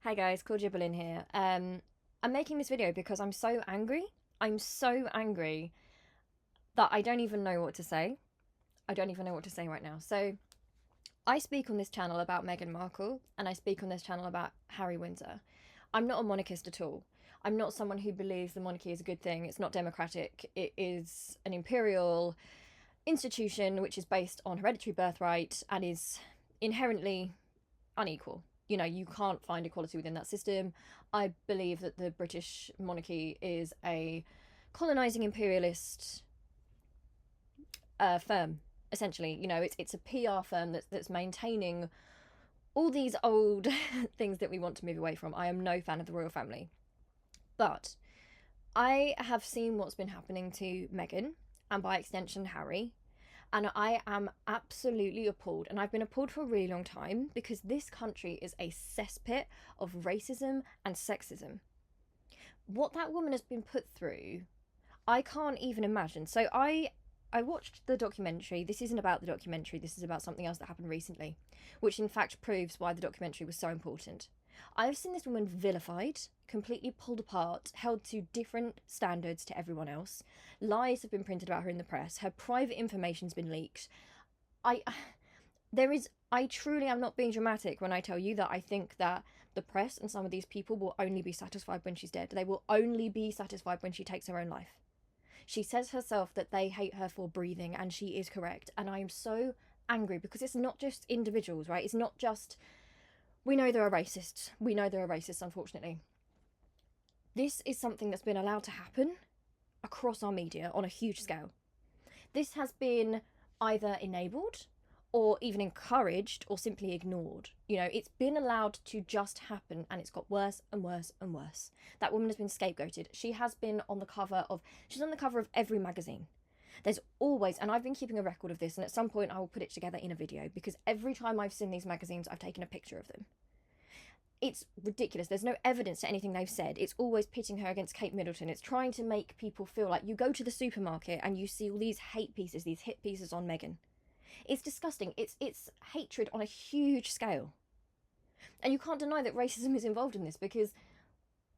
Hi guys, Claudia Boleyn here. I'm making this video because I'm so angry. I'm so angry that I don't even know what to say. I don't even know what to say right now. So, I speak on this channel about Meghan Markle and I speak on this channel about Harry Windsor. I'm not a monarchist at all. I'm not someone who believes the monarchy is a good thing. It's not democratic. It is an imperial institution which is based on hereditary birthright and is inherently unequal. You know, you can't find equality within that system. I believe that the British monarchy is a colonizing imperialist firm, essentially. You know, it's a PR firm that's maintaining all these old things that we want to move away from. I am no fan of the royal family. But I have seen what's been happening to Meghan and by extension Harry, and I am absolutely appalled. And I've been appalled for a really long time because this country is a cesspit of racism and sexism. What that woman has been put through, I can't even imagine. So I watched the documentary. This isn't about the documentary, this is about something else that happened recently, which in fact proves why the documentary was so important. I've seen this woman vilified, completely pulled apart, held to different standards to everyone else. Lies have been printed about her in the press. Her private information's been leaked. I I truly am not being dramatic when I tell you that I think that the press and some of these people will only be satisfied when she's dead. They will only be satisfied when she takes her own life. She says herself that they hate her for breathing, and she is correct. And I am so angry because it's not just individuals, right? It's not just, we know there are racists. We know there are racists, unfortunately. This is something that's been allowed to happen across our media on a huge scale. This has been either enabled or even encouraged or simply ignored. You know, it's been allowed to just happen, and it's got worse and worse and worse. That woman has been scapegoated. She's on the cover of every magazine. There's always, and I've been keeping a record of this, and at some point I will put it together in a video, because every time I've seen these magazines, I've taken a picture of them. It's ridiculous. There's no evidence to anything they've said. It's always pitting her against Kate Middleton. It's trying to make people feel like, you go to the supermarket and you see all these hate pieces, these hit pieces on Meghan. It's disgusting. It's hatred on a huge scale. And you can't deny that racism is involved in this, because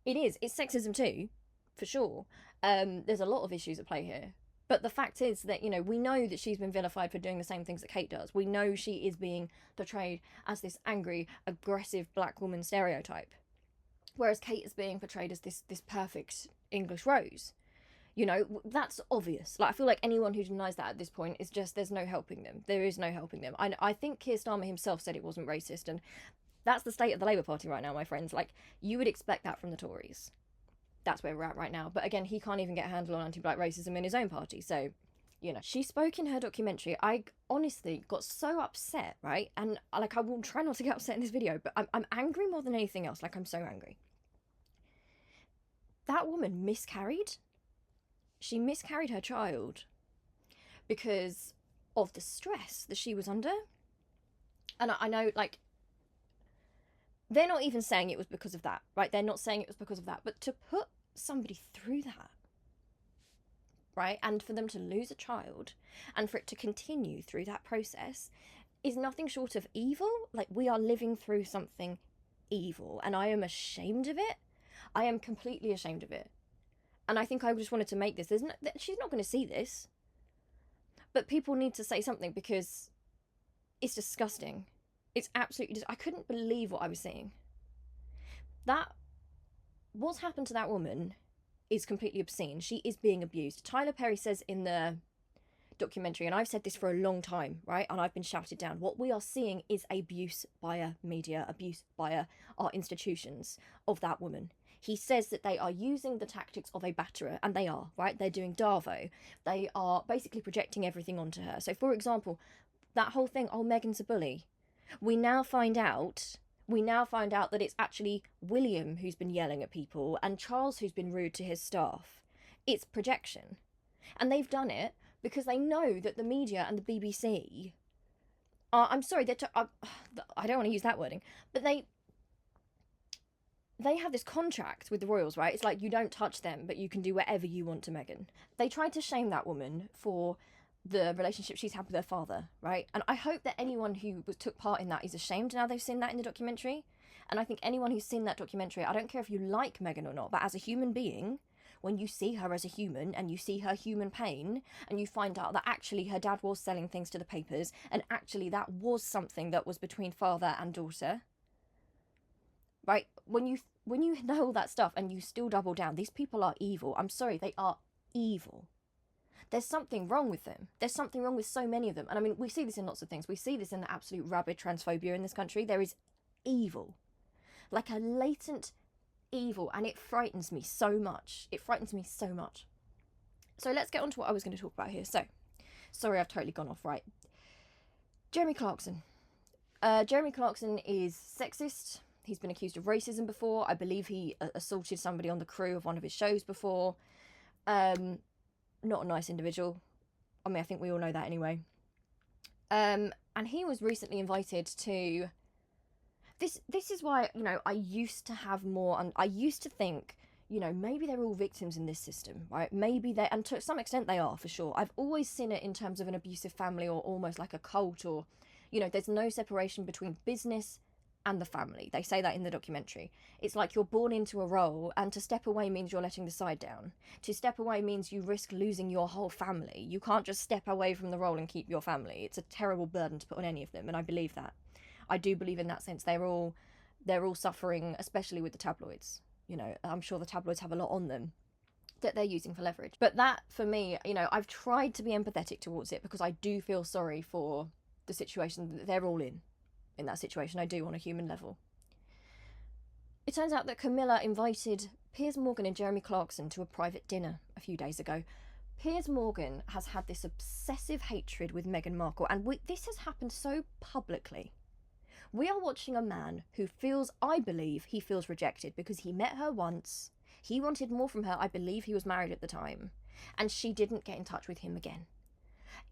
it is. It's sexism too, for sure. There's a lot of issues at play here. But the fact is that, you know, we know that she's been vilified for doing the same things that Kate does. We know she is being portrayed as this angry, aggressive black woman stereotype. Whereas Kate is being portrayed as this perfect English rose. You know, that's obvious. Like, I feel like anyone who denies that at this point is just, there's no helping them. There is no helping them. I think Keir Starmer himself said it wasn't racist, and that's the state of the Labour Party right now, my friends. Like, you would expect that from the Tories. That's where we're at right now. But again, he can't even get a handle on anti-black racism in his own party. So, you know, she spoke in her documentary. I honestly got so upset, right? And like, I will try not to get upset in this video, but I'm angry more than anything else. Like, I'm so angry. That woman miscarried. She miscarried her child because of the stress that she was under. And I know, like, they're not even saying it was because of that, right? They're not saying it was because of that. But to put somebody through that, right, and for them to lose a child and for it to continue through that process is nothing short of evil. Like, we are living through something evil, and I am ashamed of it. I am completely ashamed of it. And I think I just wanted to make this. She's not going to see this. But people need to say something, because it's disgusting. It's absolutely I couldn't believe what I was seeing. What's happened to that woman is completely obscene. She is being abused. Tyler Perry says in the documentary, and I've said this for a long time, right? And I've been shouted down. What we are seeing is abuse by our media, abuse by our institutions of that woman. He says that they are using the tactics of a batterer, and they are, right? They're doing Darvo. They are basically projecting everything onto her. So, for example, that whole thing, oh, Meghan's a bully. We now find out that it's actually William who's been yelling at people and Charles who's been rude to his staff. It's projection. And they've done it because they know that the media and the BBC are, I'm sorry, I don't want to use that wording, but they have this contract with the royals, right? It's like, you don't touch them, but you can do whatever you want to Meghan. They tried to shame that woman for the relationship she's had with her father, right? And I hope that anyone who took part in that is ashamed now they've seen that in the documentary, And I think anyone who's seen that documentary, I don't care if you like Meghan or not, but as a human being, when you see her as a human and you see her human pain and you find out that actually her dad was selling things to the papers and actually that was something that was between father and daughter, right? When you know all that stuff and you still double down, these people are evil. I'm sorry, they are evil. There's something wrong with them. There's something wrong with so many of them. And I mean, we see this in lots of things. We see this in the absolute rabid transphobia in this country. There is evil, like a latent evil, and it frightens me so much. It frightens me so much. So let's get on to what I was going to talk about here. So, sorry, I've totally gone off, right? Jeremy Clarkson. Jeremy Clarkson is sexist. He's been accused of racism before. I believe he assaulted somebody on the crew of one of his shows before. Not a nice individual. I mean, I think we all know that anyway. And he was recently invited to... This is why, you know, I used to have more, and I used to think, you know, maybe they're all victims in this system, right? Maybe they, and to some extent they are, for sure. I've always seen it in terms of an abusive family or almost like a cult, or, you know, there's no separation between business and the family. They say that in the documentary. It's like you're born into a role, and to step away means you're letting the side down. To step away means you risk losing your whole family. You can't just step away from the role and keep your family. It's a terrible burden to put on any of them, and I believe that. I do believe in that sense. They're all suffering, especially with the tabloids. You know, I'm sure the tabloids have a lot on them that they're using for leverage. But that, for me, you know, I've tried to be empathetic towards it because I do feel sorry for the situation that they're all in that situation. I do, on a human level. It turns out that Camilla invited Piers Morgan and Jeremy Clarkson to a private dinner a few days ago. Piers Morgan has had this obsessive hatred with Meghan Markle, and this has happened so publicly. We are watching a man who feels, I believe, he feels rejected because he met her once. He wanted more from her. I believe he was married at the time. And she didn't get in touch with him again.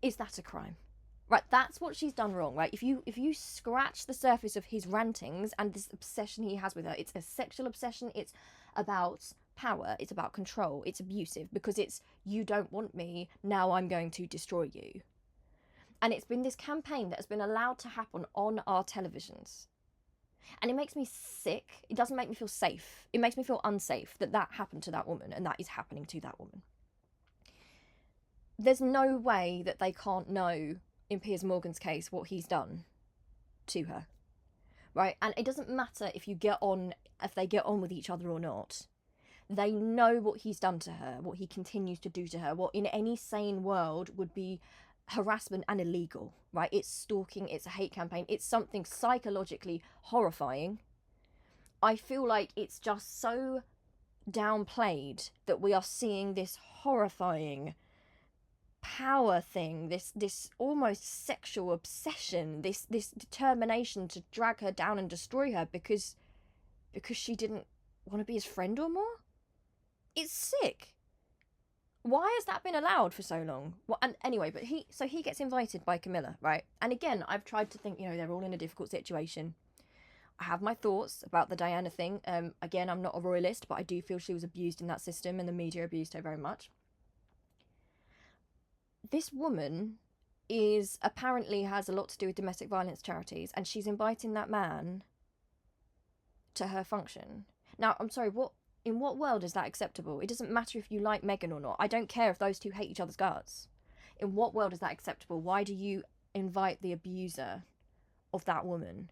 Is that a crime? Right, that's what she's done wrong, right? If you scratch the surface of his rantings and this obsession he has with her, it's a sexual obsession, it's about power, it's about control, it's abusive because it's, you don't want me, now I'm going to destroy you. And it's been this campaign that has been allowed to happen on our televisions. And it makes me sick. It doesn't make me feel safe. It makes me feel unsafe that happened to that woman and that is happening to that woman. There's no way that they can't know, in Piers Morgan's case, what he's done to her. Right? And it doesn't matter if they get on with each other or not. They know what he's done to her, what he continues to do to her, what in any sane world would be harassment and illegal, right? It's stalking, it's a hate campaign, it's something psychologically horrifying. I feel like it's just so downplayed that we are seeing this horrifying power thing, this almost sexual obsession, this determination to drag her down and destroy her because she didn't want to be his friend or more. It's sick. Why has that been allowed for so long? Well, and anyway, but he gets invited by Camilla, right? And again, I've tried to think, you know, they're all in a difficult situation. I have my thoughts about the Diana thing. Again, I'm not a royalist, but I do feel she was abused in that system and the media abused her very much. This woman apparently has a lot to do with domestic violence charities, and she's inviting that man to her function. Now, I'm sorry, in what world is that acceptable? It doesn't matter if you like Meghan or not. I don't care if those two hate each other's guts. In what world is that acceptable? Why do you invite the abuser of that woman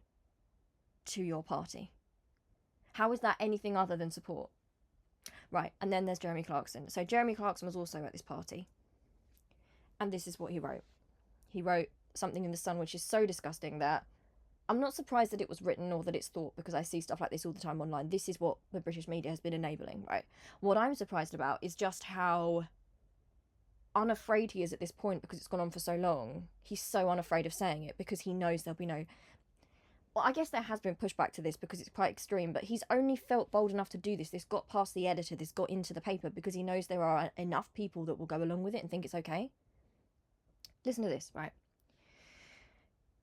to your party? How is that anything other than support? Right, and then there's Jeremy Clarkson. So Jeremy Clarkson was also at this party. And this is what he wrote. He wrote something in The Sun which is so disgusting that I'm not surprised that it was written or that it's thought, because I see stuff like this all the time online. This is what the British media has been enabling, right? What I'm surprised about is just how unafraid he is at this point, because it's gone on for so long. He's so unafraid of saying it because he knows there'll be no... Well, I guess there has been pushback to this because it's quite extreme, but he's only felt bold enough to do this. This got past the editor, this got into the paper because he knows there are enough people that will go along with it and think it's okay. Listen to this, right?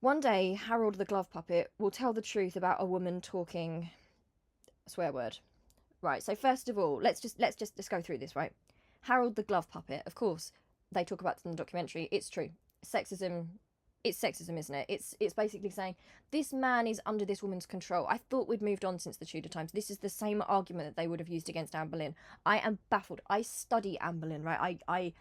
One day, Harold the glove puppet will tell the truth about a woman talking a swear word. Right, so first of all, let's just go through this, right? Harold the glove puppet, of course, they talk about this in the documentary. It's true. Sexism It's sexism, isn't it? It's basically saying this man is under this woman's control. I thought we'd moved on since the Tudor times. This is the same argument that they would have used against Anne Boleyn. I am baffled. I study Anne Boleyn, right?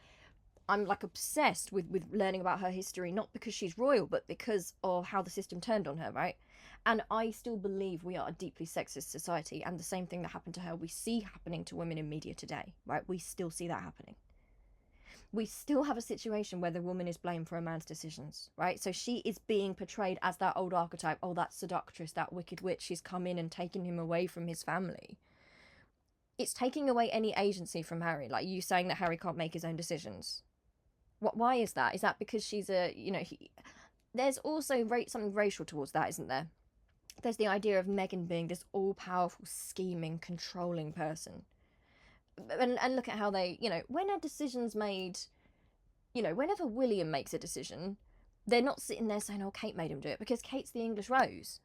I'm like obsessed with learning about her history, not because she's royal, but because of how the system turned on her, right? And I still believe we are a deeply sexist society, and the same thing that happened to her, we see happening to women in media today, right? We still see that happening. We still have a situation where the woman is blamed for a man's decisions, right? So she is being portrayed as that old archetype, oh, that seductress, that wicked witch, she's come in and taken him away from his family. It's taking away any agency from Harry, like you saying that Harry can't make his own decisions. Why is that? Is that because she's a, there's also something racial towards that, isn't there? There's the idea of Meghan being this all-powerful, scheming, controlling person. And look at how they, when a decision's made, whenever William makes a decision, they're not sitting there saying, oh, Kate made him do it, because Kate's the English Rose.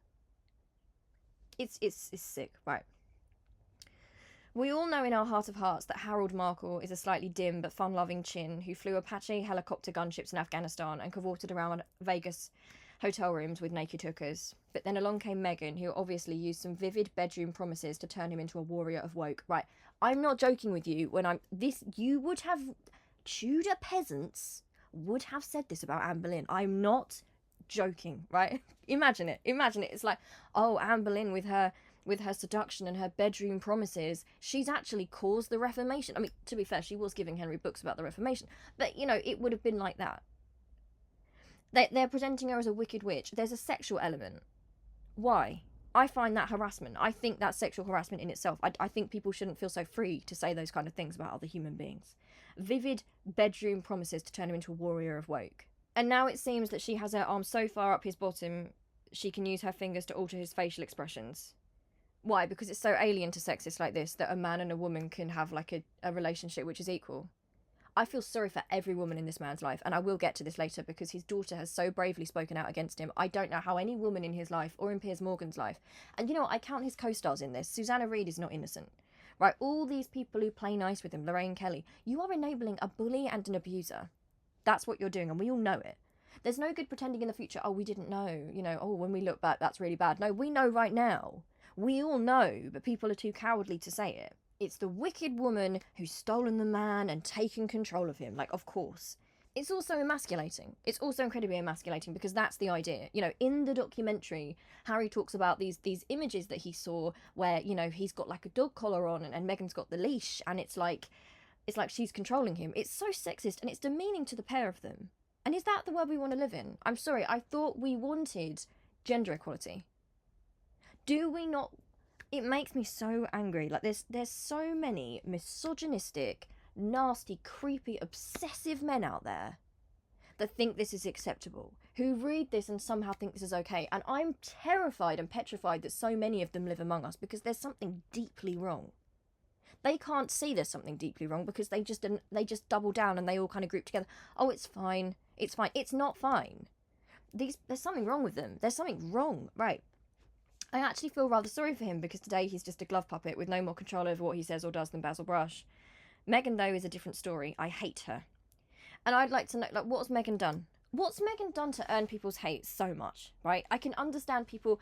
It's sick, right? We all know in our heart of hearts that Harold Markle is a slightly dim but fun-loving chin who flew Apache helicopter gunships in Afghanistan and cavorted around Vegas hotel rooms with naked hookers. But then along came Meghan, who obviously used some vivid bedroom promises to turn him into a warrior of woke. Right, I'm not joking with you when you would have, Tudor peasants would have said this about Anne Boleyn. I'm not joking, right? Imagine it. It's like, oh, Anne Boleyn with her seduction and her bedroom promises, she's actually caused the Reformation. I mean, to be fair, she was giving Henry books about the Reformation, but it would have been like that. They're presenting her as a wicked witch. There's a sexual element. Why? I find that harassment. I think that's sexual harassment in itself. I think people shouldn't feel so free to say those kind of things about other human beings. Vivid bedroom promises to turn him into a warrior of woke. And now it seems that she has her arm so far up his bottom, she can use her fingers to alter his facial expressions. Why? Because it's so alien to sexists like this that a man and a woman can have like a relationship which is equal. I feel sorry for every woman in this man's life, and I will get to this later because his daughter has so bravely spoken out against him. I don't know how any woman in his life or in Piers Morgan's life, and I count his co-stars in this. Susanna Reid is not innocent, right? All these people who play nice with him, Lorraine Kelly, you are enabling a bully and an abuser. That's what you're doing, and we all know it. There's no good pretending in the future, oh, we didn't know, oh, when we look back, that's really bad. No, we know right now. We all know, but people are too cowardly to say it. It's the wicked woman who's stolen the man and taken control of him. Like, of course. It's also emasculating. It's also incredibly emasculating because that's the idea. In the documentary, Harry talks about these images that he saw where, he's got like a dog collar on and Meghan's got the leash and it's like she's controlling him. It's so sexist and it's demeaning to the pair of them. And is that the world we want to live in? I'm sorry, I thought we wanted gender equality. Do we not? It makes me so angry. Like, there's so many misogynistic, nasty, creepy, obsessive men out there that think this is acceptable, who read this and somehow think this is okay. And I'm terrified and petrified that so many of them live among us because there's something deeply wrong. They can't see there's something deeply wrong because they just double down and they all kind of group together. Oh, it's fine. It's fine. It's not fine. There's something wrong with them. There's something wrong, right? I actually feel rather sorry for him because today he's just a glove puppet with no more control over what he says or does than Basil Brush. Meghan, though, is a different story. I hate her. And I'd like to know, like, what's Meghan done? What's Meghan done to earn people's hate so much, right? I can understand people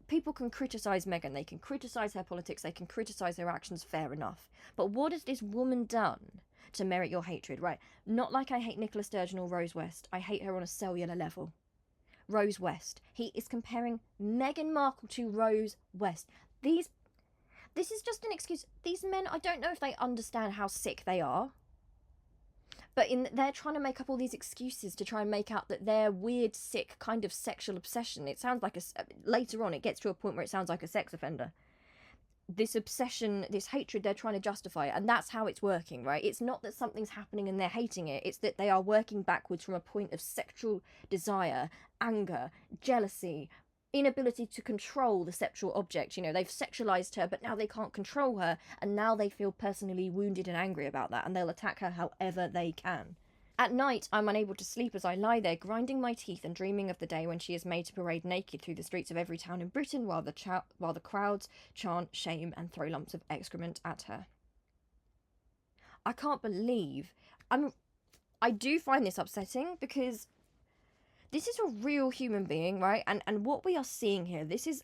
can criticise Meghan. They can criticise her politics. They can criticise her actions, fair enough. But what has this woman done to merit your hatred, right? Not like I hate Nicola Sturgeon or Rose West. I hate her on a cellular level. Rose West. He is comparing Meghan Markle to Rose West. This is just an excuse. These men, I don't know if they understand how sick they are. But they're trying to make up all these excuses to try and make out that their weird, sick kind of sexual obsession. It sounds like later on, it gets to a point where it sounds like a sex offender. This obsession, this hatred, they're trying to justify it. And that's how it's working, right? It's not that something's happening and they're hating it. It's that they are working backwards from a point of sexual desire, anger, jealousy, inability to control the sexual object. They've sexualized her, but now they can't control her. And now they feel personally wounded and angry about that. And they'll attack her however they can. At night, I'm unable to sleep as I lie there, grinding my teeth and dreaming of the day when she is made to parade naked through the streets of every town in Britain while the crowds chant shame and throw lumps of excrement at her. I can't believe... I do find this upsetting because This is a real human being, right? And what we are seeing here, this is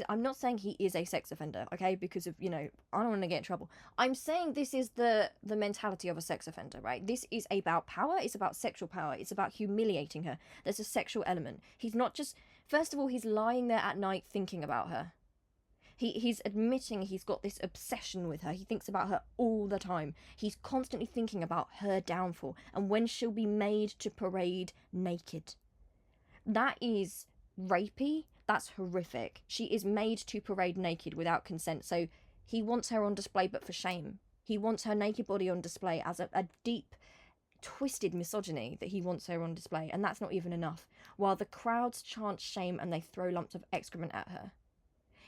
I'm not saying he is a sex offender, okay? Because of, I don't want to get in trouble. I'm saying this is the mentality of a sex offender, right? This is about power, it's about sexual power, it's about humiliating her. There's a sexual element. He's not just, first of all, he's lying there at night thinking about her. He's admitting he's got this obsession with her. He thinks about her all the time. He's constantly thinking about her downfall and when she'll be made to parade naked. That is rapey. That's horrific. She is made to parade naked without consent. So he wants her on display, but for shame. He wants her naked body on display as a deep, twisted misogyny that he wants her on display. And that's not even enough. While the crowds chant shame and they throw lumps of excrement at her.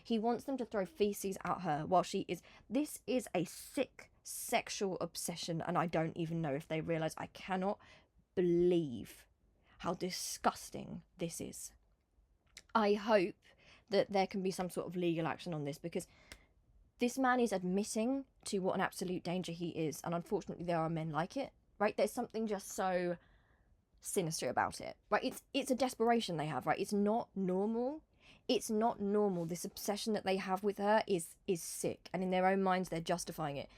He wants them to throw feces at her while she is... This is a sick sexual obsession, and I don't even know if they realise. I cannot believe how disgusting this is. I hope that there can be some sort of legal action on this, because this man is admitting to what an absolute danger he is, and unfortunately there are men like it, right? There's something just so sinister about it, right? It's a desperation they have, right? It's not normal. It's not normal. This obsession that they have with her is sick, and in their own minds they're justifying it.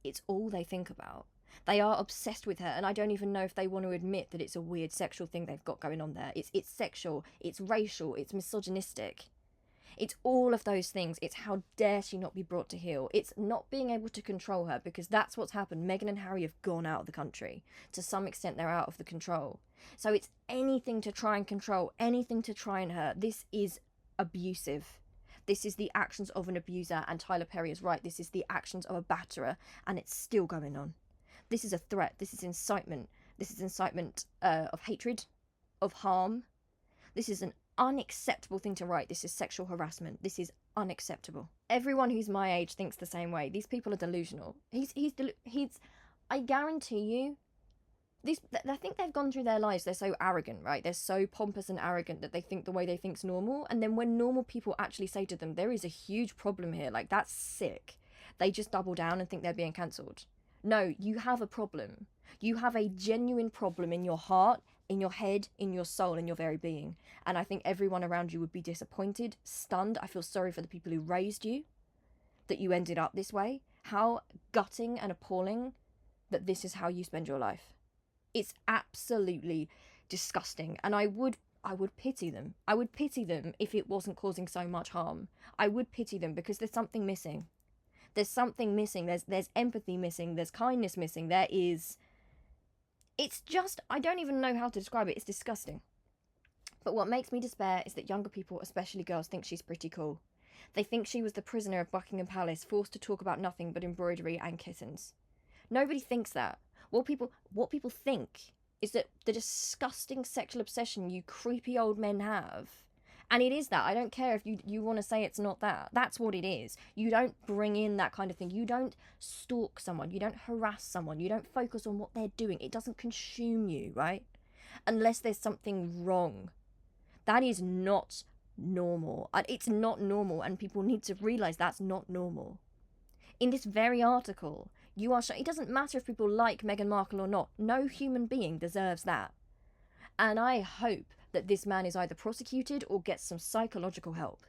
It's all they think about. They are obsessed with her, and I don't even know if they want to admit that it's a weird sexual thing they've got going on there. It's sexual, it's racial, it's misogynistic. It's all of those things. It's how dare she not be brought to heel. It's not being able to control her, because that's what's happened. Meghan and Harry have gone out of the country. To some extent, they're out of the control. So it's anything to try and control, anything to try and hurt. This is abusive. This is the actions of an abuser, and Tyler Perry is right. This is the actions of a batterer, and it's still going on. This is a threat. This is incitement. This is incitement of hatred, of harm. This is an unacceptable thing to write. This is sexual harassment. This is unacceptable. Everyone who's my age thinks the same way. These people are delusional. I guarantee you, I think they've gone through their lives, they're so arrogant, right? They're so pompous and arrogant that they think the way they think's normal. And then when normal people actually say to them, there is a huge problem here, like, that's sick, they just double down and think they're being cancelled. No, you have a problem. You have a genuine problem in your heart, in your head, in your soul, in your very being. And I think everyone around you would be disappointed, stunned. I feel sorry for the people who raised you, that you ended up this way. How gutting and appalling that this is how you spend your life. It's absolutely disgusting, and I would pity them. I would pity them if it wasn't causing so much harm. I would pity them, because there's something missing. There's something missing. There's empathy missing. There's kindness missing. It's just, I don't even know how to describe it. It's disgusting. But what makes me despair is that younger people, especially girls, think she's pretty cool. They think she was the prisoner of Buckingham Palace, forced to talk about nothing but embroidery and kittens. Nobody thinks that. What people think is that the disgusting sexual obsession you creepy old men have, and it is that. I don't care if you want to say it's not that. That's what it is. You don't bring in that kind of thing. You don't stalk someone. You don't harass someone. You don't focus on what they're doing. It doesn't consume you, right? Unless there's something wrong. That is not normal. It's not normal, and people need to realise that's not normal. In this very article, it doesn't matter if people like Meghan Markle or not. No human being deserves that. And I hope that this man is either prosecuted or gets some psychological help.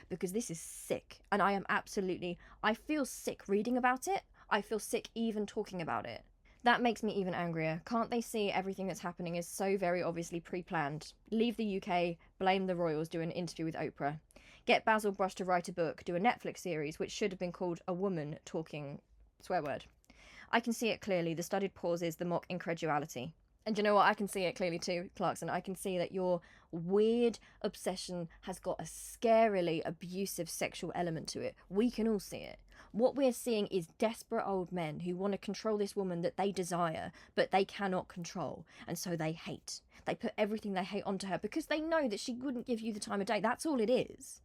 Because this is sick. And I feel sick reading about it. I feel sick even talking about it. That makes me even angrier. Can't they see everything that's happening is so very obviously pre-planned? Leave the UK, blame the royals, do an interview with Oprah. Get Basil Brush to write a book, do a Netflix series, which should have been called A Woman Talking... swear word. I can see it clearly, the studied pauses, the mock incredulity. And you know what? I can see it clearly too, Clarkson. I can see that your weird obsession has got a scarily abusive sexual element to it. We can all see it. What we're seeing is desperate old men who want to control this woman that they desire, but they cannot control. And so they hate. They put everything they hate onto her because they know that she wouldn't give you the time of day. That's all it is.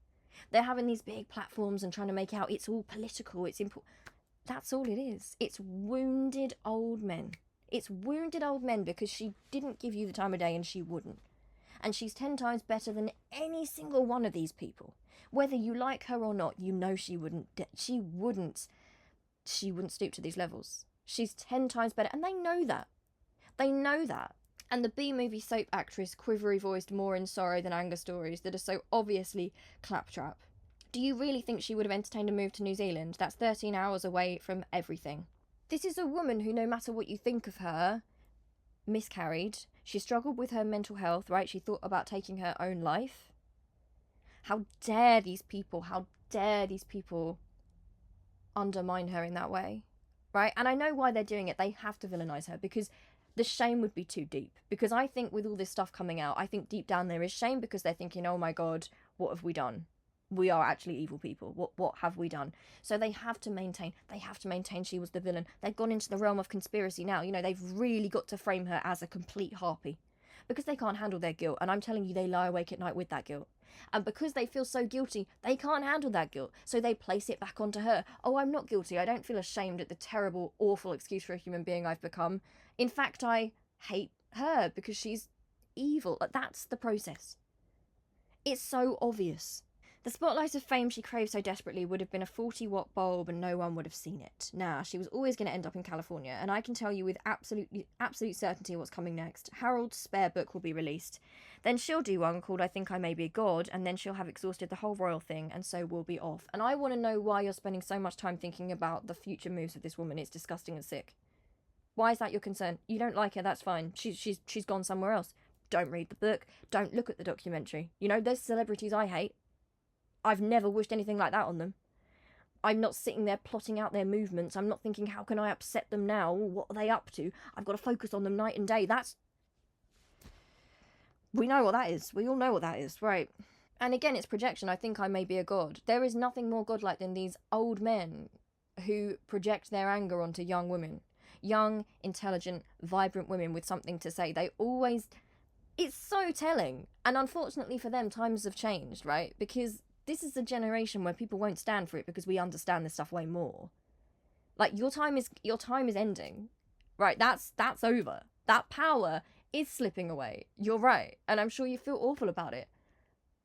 They're having these big platforms and trying to make out it's all political, it's important. That's all it is. It's wounded old men. It's wounded old men because she didn't give you the time of day and she wouldn't. And she's 10 times better than any single one of these people. Whether you like her or not, you know she wouldn't stoop to these levels. She's 10 times better, and they know that. They know that. And the B-movie soap actress quivery-voiced more in sorrow than anger stories that are so obviously claptrap. Do you really think she would have entertained a move to New Zealand? That's 13 hours away from everything. This is a woman who, no matter what you think of her, miscarried. She struggled with her mental health, right? She thought about taking her own life. How dare these people undermine her in that way, right? And I know why they're doing it. They have to villainize her because the shame would be too deep. Because I think with all this stuff coming out, I think deep down there is shame because they're thinking, oh my God, what have we done? We are actually evil people. What have we done? So they have to maintain she was the villain. They've gone into the realm of conspiracy now. You know, they've really got to frame her as a complete harpy because they can't handle their guilt. And I'm telling you, they lie awake at night with that guilt. And because they feel so guilty, they can't handle that guilt. So they place it back onto her. Oh, I'm not guilty. I don't feel ashamed at the terrible, awful excuse for a human being I've become. In fact, I hate her because she's evil. That's the process. It's so obvious. The spotlight of fame she craved so desperately would have been a 40-watt bulb and no one would have seen it. Nah, she was always going to end up in California, and I can tell you with absolute certainty what's coming next. Harold's spare book will be released. Then she'll do one called I Think I May Be a God, and then she'll have exhausted the whole royal thing, and so we'll be off. And I want to know why you're spending so much time thinking about the future moves of this woman. It's disgusting and sick. Why is that your concern? You don't like her, that's fine. She's gone somewhere else. Don't read the book. Don't look at the documentary. You know, there's celebrities I hate. I've never wished anything like that on them. I'm not sitting there plotting out their movements. I'm not thinking, how can I upset them now? What are they up to? I've got to focus on them night and day. We know what that is. We all know what that is, right? And again, it's projection. I think I may be a god. There is nothing more godlike than these old men who project their anger onto young women. Young, intelligent, vibrant women with something to say. It's so telling. And unfortunately for them, times have changed, right? Because this is a generation where people won't stand for it because we understand this stuff way more. Like, your time is ending, right? That's over. That power is slipping away. You're right. And I'm sure you feel awful about it.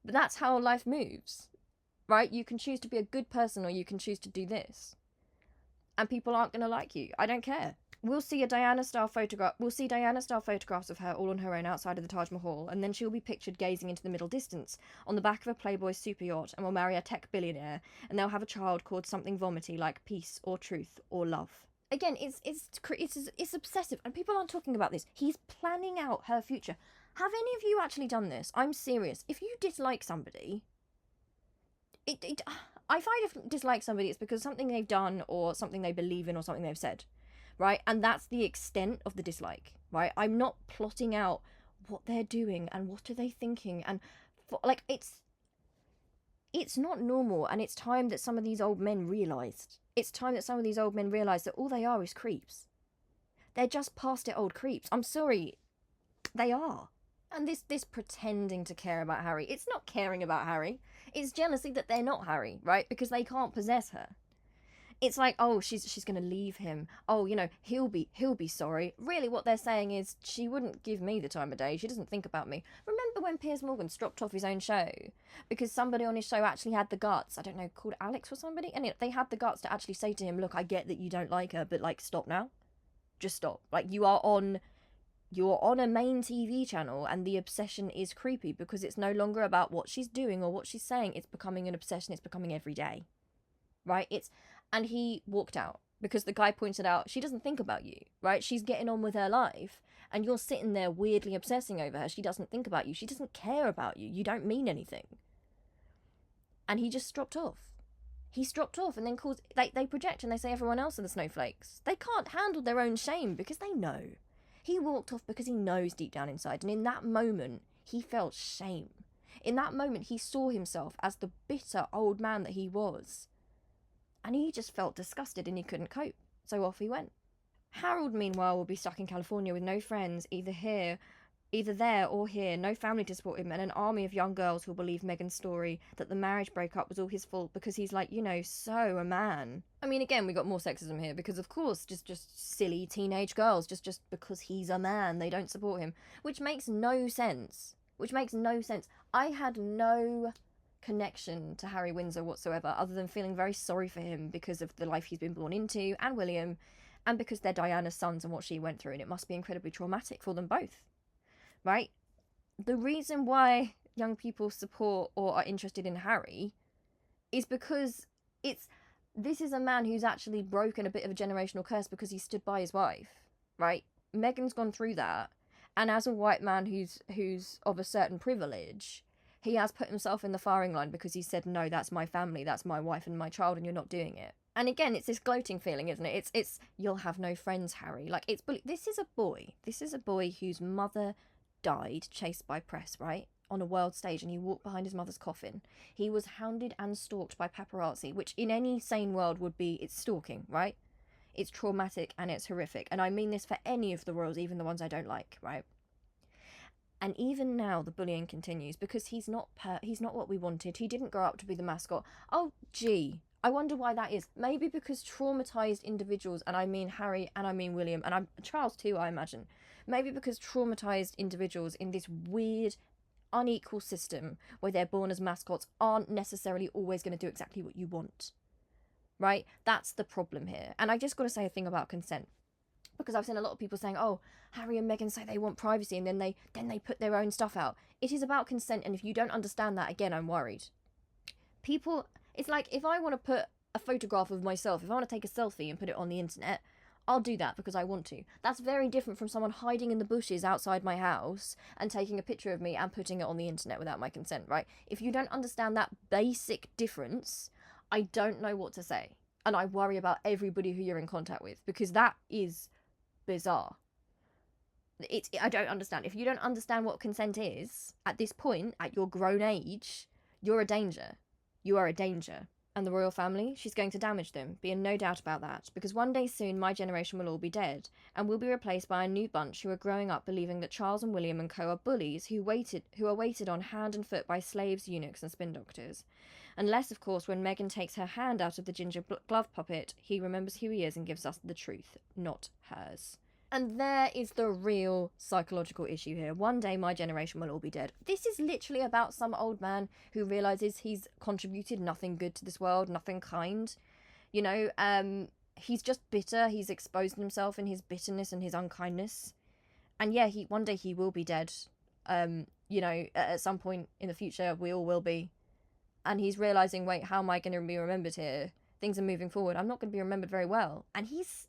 But that's how life moves, right? You can choose to be a good person or you can choose to do this. And people aren't going to like you. I don't care. We'll see Diana-style photographs of her all on her own outside of the Taj Mahal, and then she'll be pictured gazing into the middle distance on the back of a Playboy super yacht and will marry a tech billionaire, and they'll have a child called something vomity like peace or truth or love. Again, it's obsessive, and people aren't talking about this. He's planning out her future. Have any of you actually done this? I'm serious. If you dislike somebody, I find if dislike somebody, it's because something they've done or something they believe in or something they've said. Right? And that's the extent of the dislike, right? I'm not plotting out what they're doing and what are they thinking. And it's not normal. And it's time that some of these old men realised. It's time that some of these old men realised that all they are is creeps. They're just past it old creeps. I'm sorry. They are. And this pretending to care about Harry, it's not caring about Harry. It's jealousy that they're not Harry, right? Because they can't possess her. It's like, oh, she's going to leave him. Oh, you know, he'll be sorry. Really, what they're saying is, she wouldn't give me the time of day. She doesn't think about me. Remember when Piers Morgan dropped off his own show? Because somebody on his show actually had the guts, I don't know, called Alex or somebody? And they had the guts to actually say to him, look, I get that you don't like her, but, like, stop now. Just stop. Like, you're on a main TV channel and the obsession is creepy because it's no longer about what she's doing or what she's saying. It's becoming an obsession. It's becoming every day. Right? And he walked out because the guy pointed out, she doesn't think about you, right? She's getting on with her life and you're sitting there weirdly obsessing over her. She doesn't think about you. She doesn't care about you. You don't mean anything. And he just dropped off. He's dropped off and then they project and they say everyone else are the snowflakes. They can't handle their own shame because they know. He walked off because he knows deep down inside. And in that moment, he felt shame. In that moment, he saw himself as the bitter old man that he was. And he just felt disgusted and he couldn't cope. So off he went. Harold, meanwhile, will be stuck in California with no friends, either there or here, no family to support him, and an army of young girls who'll believe Meghan's story that the marriage breakup was all his fault because he's like, you know, so a man. I mean, again, we got more sexism here because, of course, just silly teenage girls, just because he's a man, they don't support him, which makes no sense. I had no connection to Harry Windsor whatsoever, other than feeling very sorry for him because of the life he's been born into, and William, and because they're Diana's sons and what she went through, and it must be incredibly traumatic for them both. right? The reason why young people support or are interested in Harry is because this is a man who's actually broken a bit of a generational curse because he stood by his wife, right? Meghan's gone through that, and as a white man who's of a certain privilege, he has put himself in the firing line because he said, no, that's my family, that's my wife and my child, and you're not doing it. And again, it's this gloating feeling, isn't it? It's you'll have no friends, Harry. Like, this is a boy whose mother died chased by press, right? On a world stage, and he walked behind his mother's coffin. He was hounded and stalked by paparazzi, which in any sane world would be, it's stalking, right? It's traumatic and it's horrific. And I mean this for any of the royals, even the ones I don't like, right? And even now the bullying continues because he's not what we wanted. He didn't grow up to be the mascot. Oh, gee. I wonder why that is. Maybe because traumatized individuals, and I mean Harry and I mean William, and I'm Charles too, I imagine. Maybe because traumatized individuals in this weird, unequal system where they're born as mascots aren't necessarily always going to do exactly what you want. Right? That's the problem here. And I just got to say a thing about consent. Because I've seen a lot of people saying, oh, Harry and Meghan say they want privacy, and then they put their own stuff out. It is about consent, and if you don't understand that, again, I'm worried. People, it's like if I want to put a photograph of myself, if I want to take a selfie and put it on the internet, I'll do that because I want to. That's very different from someone hiding in the bushes outside my house and taking a picture of me and putting it on the internet without my consent, right? If you don't understand that basic difference, I don't know what to say. And I worry about everybody who you're in contact with because that is bizarre. I don't understand. If you don't understand what consent is at this point, at your grown age, you're a danger. You are a danger. And the royal family, she's going to damage them, be in no doubt about that, because one day soon my generation will all be dead, and will be replaced by a new bunch who are growing up believing that Charles and William and co are bullies who are weighted on hand and foot by slaves, eunuchs and spin doctors. Unless, of course, when Meghan takes her hand out of the ginger glove puppet, he remembers who he is and gives us the truth, not hers. And there is the real psychological issue here. One day my generation will all be dead. This is literally about some old man who realises he's contributed nothing good to this world, nothing kind. You know, he's just bitter. He's exposed himself in his bitterness and his unkindness. And yeah, one day he will be dead. You know, at some point in the future, we all will be. And he's realising, wait, how am I going to be remembered here? Things are moving forward. I'm not going to be remembered very well. And he's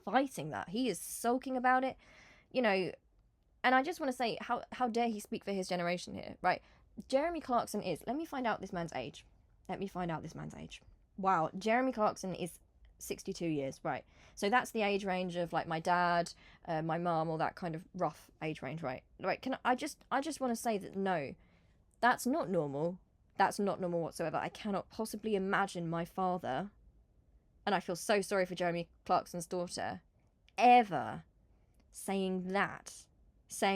fighting that. He is sulking about it, you know. And I just want to say, how dare he speak for his generation here, right? Jeremy Clarkson is, let me find out this man's age. Wow, Jeremy Clarkson is 62 years, right? So that's the age range of like my dad, my mum, all that kind of rough age range, right? Right? I just want to say that no, that's not normal. That's not normal whatsoever. I cannot possibly imagine my father, and I feel so sorry for Jeremy Clarkson's daughter, ever saying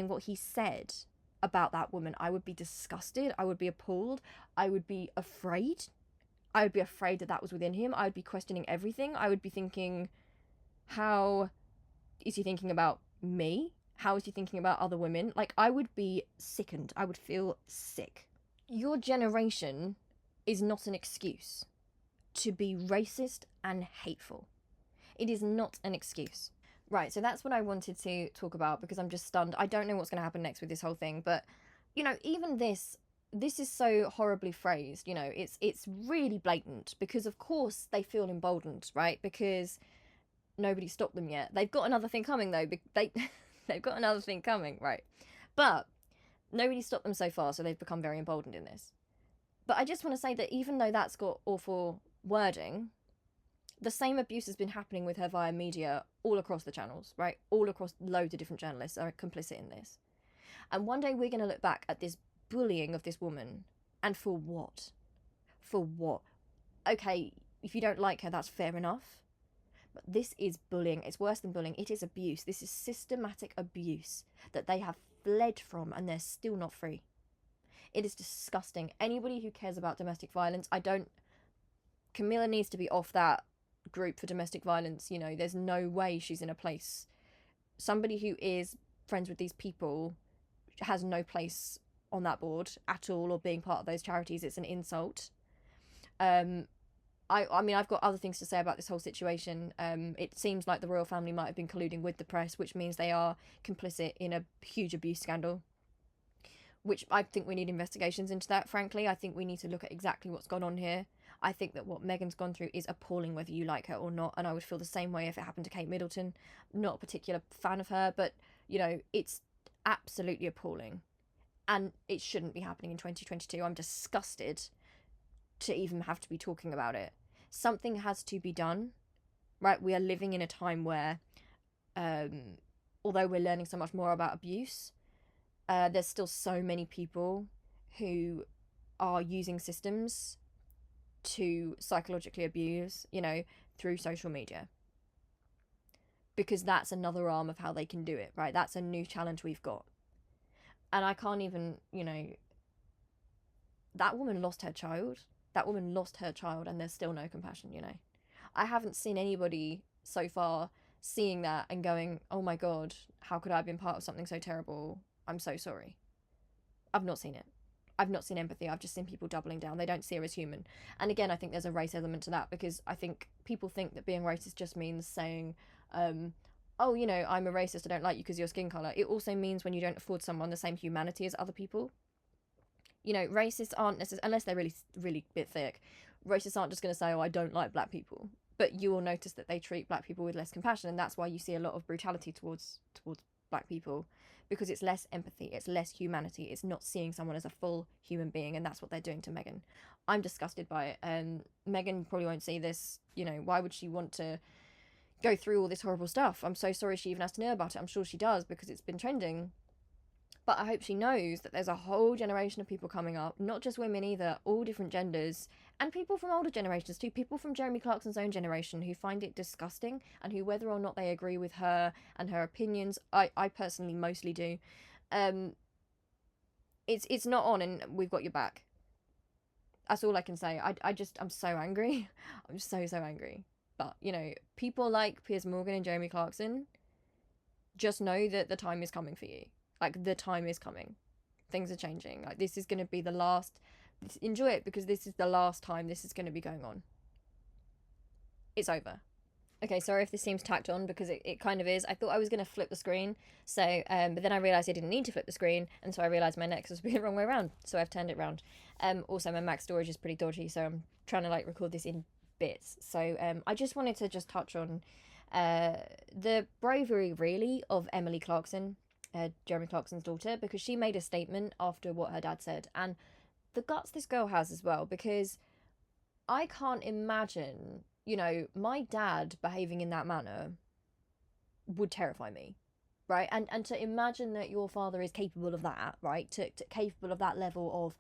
what he said about that woman. I would be disgusted. I would be appalled. I would be afraid. I would be afraid that was within him. I would be questioning everything. I would be thinking, how is he thinking about me? How is he thinking about other women? Like, I would be sickened. I would feel sick. Your generation is not an excuse to be racist and hateful. It is not an excuse. Right, so that's what I wanted to talk about because I'm just stunned. I don't know what's going to happen next with this whole thing, but, you know, even this is so horribly phrased, you know, it's really blatant because, of course, they feel emboldened, right? Because nobody stopped them yet. They've got another thing coming, though. They've got another thing coming, right? But nobody stopped them so far, so they've become very emboldened in this. But I just want to say that even though that's got awful wording, the same abuse has been happening with her via media all across the channels, right? All across, loads of different journalists are complicit in this. And one day we're going to look back at this bullying of this woman. And for what? For what? Okay, if you don't like her, that's fair enough. But this is bullying. It's worse than bullying. It is abuse. This is systematic abuse that they have fled from and they're still not free. It is disgusting. Anybody who cares about domestic violence, Camilla needs to be off that group for domestic violence. You know, there's no way she's in a place. Somebody who is friends with these people has no place on that board at all or being part of those charities. It's an insult. I mean, I've got other things to say about this whole situation. It seems like the royal family might have been colluding with the press, which means they are complicit in a huge abuse scandal. which I think we need investigations into that, frankly. I think we need to look at exactly what's gone on here. I think that what Meghan's gone through is appalling, whether you like her or not, and I would feel the same way if it happened to Kate Middleton. I'm not a particular fan of her, but, you know, it's absolutely appalling. And it shouldn't be happening in 2022. I'm disgusted to even have to be talking about it. Something has to be done, right? We are living in a time where, although we're learning so much more about abuse, there's still so many people who are using systems to psychologically abuse, you know, through social media. Because that's another arm of how they can do it, right? That's a new challenge we've got. And I can't even, you know, that woman lost her child. That woman lost her child, and there's still no compassion, you know. I haven't seen anybody so far seeing that and going, oh my God, how could I have been part of something so terrible? I'm so sorry. I've not seen it. I've not seen empathy. I've just seen people doubling down. They don't see her as human. And again, I think there's a race element to that, because I think people think that being racist just means saying, oh, you know, I'm a racist, I don't like you because of your skin colour. It also means when you don't afford someone the same humanity as other people. You know, racists aren't necessarily, unless they're really, really a bit thick, racists aren't just going to say, oh, I don't like black people. But you will notice that they treat black people with less compassion, and that's why you see a lot of brutality towards black people, because it's less empathy, it's less humanity, it's not seeing someone as a full human being, and that's what they're doing to Meghan. I'm disgusted by it, and Meghan probably won't see this. You know, why would she want to go through all this horrible stuff? I'm so sorry she even has to know about it. I'm sure she does, because it's been trending. But I hope she knows that there's a whole generation of people coming up, not just women either, all different genders, and people from older generations too, people from Jeremy Clarkson's own generation who find it disgusting, and who, whether or not they agree with her and her opinions, I personally mostly do, it's not on, and we've got your back. That's all I can say. I'm so angry. I'm so angry. But, you know, people like Piers Morgan and Jeremy Clarkson, just know that the time is coming for you. Like, the time is coming. Things are changing. Like, this is going to be the last... Enjoy it, because this is the last time this is going to be going on. It's over. Okay, sorry if this seems tacked on, because it kind of is. I thought I was going to flip the screen, so but then I realised I didn't need to flip the screen, and so I realised my neck was the wrong way around, so I've turned it around. Also, my Mac storage is pretty dodgy, so I'm trying to, like, record this in bits. So I just wanted to just touch on the bravery, really, of Emily Clarkson, Jeremy Clarkson's daughter, because she made a statement after what her dad said, and the guts this girl has as well, because I can't imagine, you know, my dad behaving in that manner would terrify me, right? And to imagine that your father is capable of that, right? To capable of that level of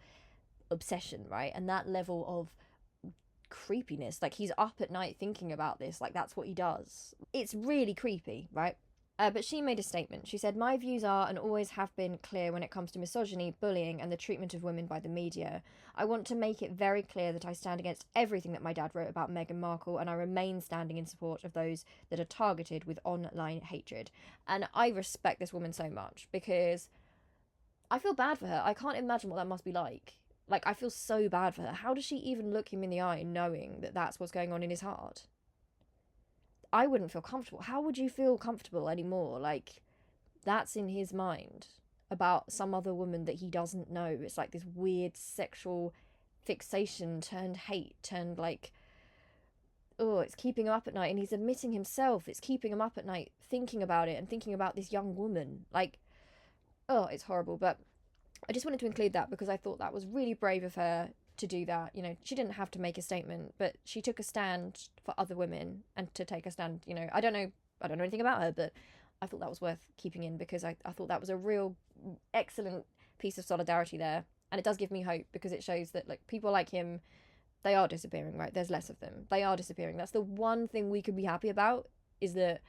obsession, right? And that level of creepiness, like, he's up at night thinking about this, like, that's what he does. It's really creepy, right? But she made a statement. She said, "My views are and always have been clear when it comes to misogyny, bullying, and the treatment of women by the media. I want to make it very clear that I stand against everything that my dad wrote about Meghan Markle, and I remain standing in support of those that are targeted with online hatred." And I respect this woman so much, because I feel bad for her. I can't imagine what that must be like. Like, I feel so bad for her. How does she even look him in the eye knowing that that's what's going on in his heart? I wouldn't feel comfortable. How would you feel comfortable anymore? Like, that's in his mind about some other woman that he doesn't know. It's like this weird sexual fixation turned hate, turned, like, oh, it's keeping him up at night. And he's admitting himself, it's keeping him up at night thinking about it and thinking about this young woman. Like, oh, it's horrible. But I just wanted to include that, because I thought that was really brave of her to do that. You know, she didn't have to make a statement, but she took a stand for other women, and to take a stand, you know, I don't know anything about her, but I thought that was worth keeping in, because I thought that was a real excellent piece of solidarity there. And it does give me hope, because it shows that, like, people like him, they are disappearing, right? There's less of them. They are disappearing. That's the one thing we could be happy about, is that,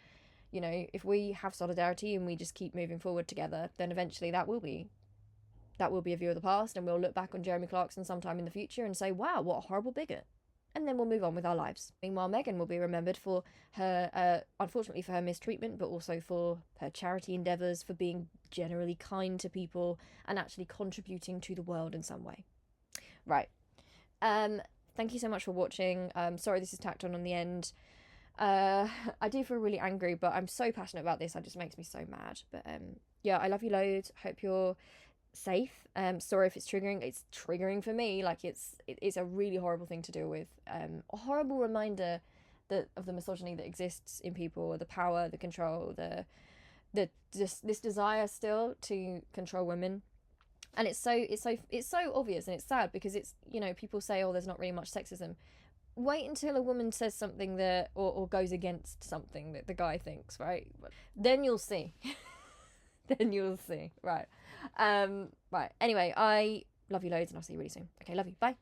you know, if we have solidarity and we just keep moving forward together, then eventually that will be a view of the past, and we'll look back on Jeremy Clarkson sometime in the future and say, wow, what a horrible bigot. And then we'll move on with our lives. Meanwhile, Meghan will be remembered for her, unfortunately, for her mistreatment, but also for her charity endeavours, for being generally kind to people and actually contributing to the world in some way. Right. Thank you so much for watching. Sorry this is tacked on the end. I do feel really angry, but I'm so passionate about this. It just makes me so mad. But yeah, I love you loads. Hope you're safe. Sorry if it's triggering. It's triggering for me. Like it's a really horrible thing to deal with. A horrible reminder that of the misogyny that exists in people, the power, the control, this desire still to control women. And it's so obvious, and it's sad because it's, people say, oh, there's not really much sexism. Wait until a woman says something that or goes against something that the guy thinks, right? Then you'll see. Then you'll see. Right. Right. Anyway, I love you loads, and I'll see you really soon. Okay, love you. Bye.